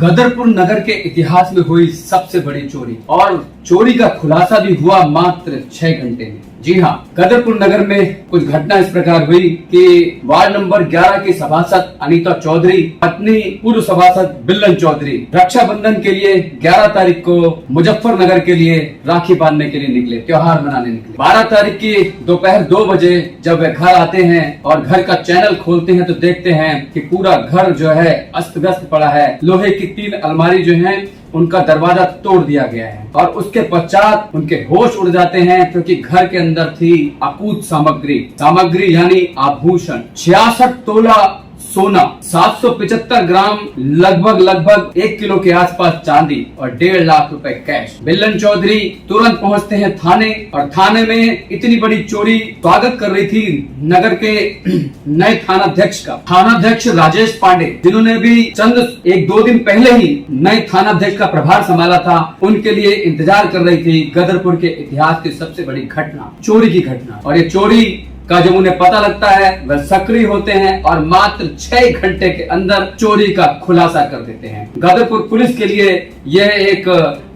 गदरपुर नगर के इतिहास में हुई सबसे बड़ी चोरी, और चोरी का खुलासा भी हुआ मात्र 6 घंटे में। जी हाँ, गदरपुर नगर में कुछ घटना इस प्रकार हुई कि वार्ड नंबर 11 की सभासद अनीता चौधरी पत्नी पूर्व सभासद बिल्लन चौधरी रक्षाबंधन के लिए 11 तारीख को मुजफ्फरनगर के लिए राखी बांधने के लिए निकले, त्योहार मनाने निकले। 12 तारीख की दोपहर 2 बजे जब वे घर आते हैं और घर का चैनल खोलते हैं तो देखते हैं कि पूरा घर जो है अस्त व्यस्त पड़ा है। लोहे की 3 अलमारी जो है उनका दरवाजा तोड़ दिया गया है और उसके पश्चात उनके होश उड़ जाते हैं, क्योंकि घर के अंदर थी अकूत सामग्री यानी आभूषण, 66 तोला सोना, 775 ग्राम लगभग 1 किलो के आसपास चांदी और 1.5 लाख रुपए कैश। बिल्लन चौधरी तुरंत पहुंचते हैं थाने, और थाने में इतनी बड़ी चोरी स्वागत कर रही थी नगर के नए थानाध्यक्ष का, थानाध्यक्ष राजेश पांडे, जिन्होंने भी चंद 1-2 दिन पहले ही नए थानाध्यक्ष का प्रभार संभाला था। उनके लिए इंतजार कर रही थी गदरपुर के इतिहास की सबसे बड़ी घटना, चोरी की घटना। और ये चोरी का जब उन्हें पता लगता है वह सक्रिय होते हैं और मात्र 6 घंटे के अंदर चोरी का खुलासा कर देते हैं। गदरपुर पुलिस के लिए यह एक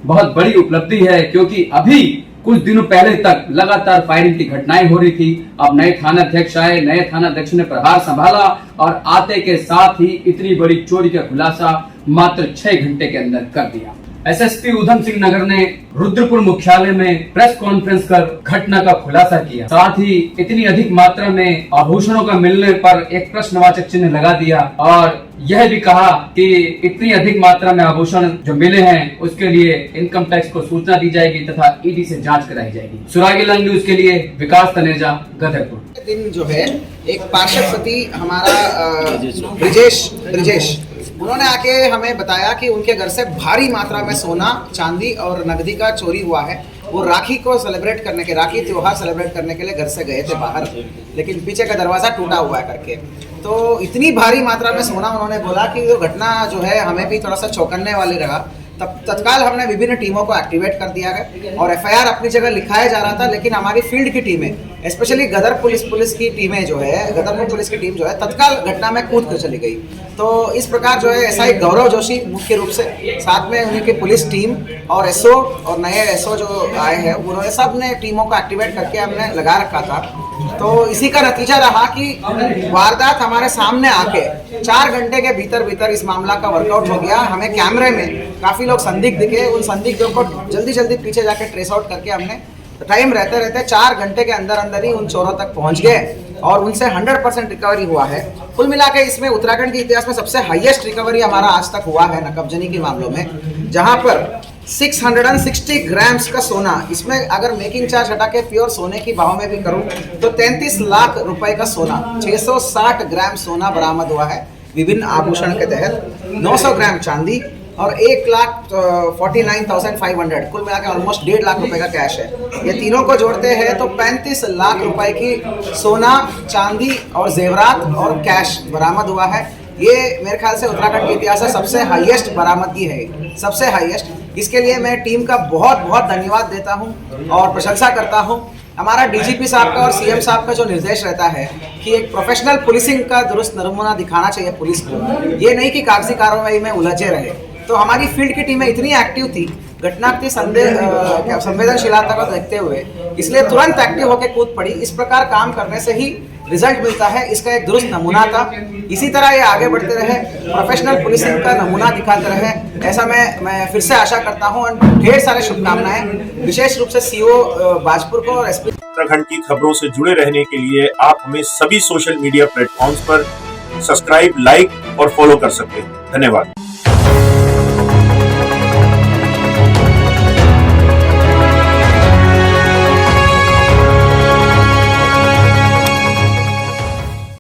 बहुत बड़ी उपलब्धि है, क्योंकि अभी कुछ दिनों पहले तक लगातार फायरिंग की घटनाएं हो रही थी। अब नए थानाध्यक्ष आए, नए थानाध्यक्ष ने प्रभार संभाला और आते के साथ ही इतनी बड़ी चोरी का खुलासा मात्र 6 घंटे के अंदर कर दिया। एसएसपी उधम सिंह नगर ने रुद्रपुर मुख्यालय में प्रेस कॉन्फ्रेंस कर घटना का खुलासा किया। साथ ही इतनी अधिक मात्रा में आभूषणों का मिलने पर एक प्रश्नवाचक चिन्ह लगा दिया और यह भी कहा कि इतनी अधिक मात्रा में आभूषण जो मिले हैं उसके लिए इनकम टैक्स को सूचना दी जाएगी तथा ईडी से जांच कराई जाएगी। सुरागी लाइन न्यूज के लिए विकास तनेजा, गदरपुर। दिन जो है एक पार्षदपति हमारा ब्रिजेश उन्होंने आके हमें बताया कि उनके घर से भारी मात्रा में सोना, चांदी और नकदी का चोरी हुआ है। वो राखी को सेलिब्रेट करने के, राखी त्योहार सेलिब्रेट करने के लिए घर से गए थे बाहर, लेकिन पीछे का दरवाज़ा टूटा हुआ है करके। तो इतनी भारी मात्रा में सोना, उन्होंने बोला कि वो घटना जो है हमें भी थोड़ा सा चौंकाने वाली रहा। तब तत्काल हमने विभिन्न टीमों को एक्टिवेट कर दिया गया और एफआईआर अपनी जगह लिखाया जा रहा था, लेकिन हमारी फील्ड की टीमें, स्पेशली गदर पुलिस की टीमें जो है, गदरपुर पुलिस की टीम जो है तत्काल घटना में कूद कर चली गई। तो इस प्रकार जो है एसआई गौरव जोशी मुख्य रूप से, साथ में उनकी पुलिस टीम और एसओ और नए एसओ जो आए हैं, उन्होंने सब ने टीमों को एक्टिवेट करके हमने लगा रखा था। तो इसी का नतीजा रहा कि वारदात हमारे सामने आके 4 घंटे के भीतर इस मामला का वर्कआउट हो गया। हमें कैमरे में काफ़ी लोग संदिग्ध दिखे, उन संदिग्धों को जल्दी पीछे जाके ट्रेस आउट करके हमने टाइम रहते 4 घंटे के अंदर ही उन चोरों तक पहुंच गए और उनसे 100% रिकवरी हुआ है। कुल मिला के इसमें उत्तराखंड के इतिहास में सबसे हाईएस्ट रिकवरी हमारा आज तक हुआ है नकबजनी के मामलों में, जहां पर 660 ग्राम्स का सोना, इसमें अगर मेकिंग चार्ज हटा के प्योर सोने की भाव में भी करूं तो 33 लाख रुपए का सोना, 660 ग्राम सोना बरामद हुआ है विभिन्न आभूषण के तहत, 900 ग्राम चांदी और 1,49,500, कुल मिला के ऑलमोस्ट 1.5 लाख रुपए का कैश है। ये तीनों को जोड़ते हैं तो 35 लाख रुपए की सोना, चांदी और जेवरात और कैश बरामद हुआ है। ये मेरे ख्याल से उत्तराखंड के इतिहास में सबसे हाईएस्ट बरामदगी है, सबसे हाईएस्ट। इसके लिए मैं टीम का बहुत धन्यवाद देता हूँ और प्रशंसा करता हूँ। हमारा डीजीपी साहब का और सीएम साहब का जो निर्देश रहता है कि एक प्रोफेशनल पुलिसिंग का दुरुस्त नमूना दिखाना चाहिए पुलिस को, ये नहीं कि कागजी कार्रवाई में उलझे रहे। तो हमारी फील्ड की टीमें इतनी एक्टिव थी घटना की संवेदनशीलता को देखते हुए, इसलिए तुरंत एक्टिव होकर कूद पड़ी। इस प्रकार काम करने से ही रिजल्ट मिलता है, इसका एक दुरुस्त नमूना था। इसी तरह ये आगे बढ़ते रहे, प्रोफेशनल पुलिसिंग का नमूना दिखाते रहे, ऐसा मैं फिर से आशा करता हूँ। और ढेर सारे शुभकामनाएं विशेष रूप से सीओ बाजपुर को और एसपी। उत्तराखंड की खबरों से जुड़े रहने के लिए आप हमें सभी सोशल मीडिया प्लेटफॉर्म्स पर सब्सक्राइब, लाइक और फॉलो कर सकते हैं। धन्यवाद।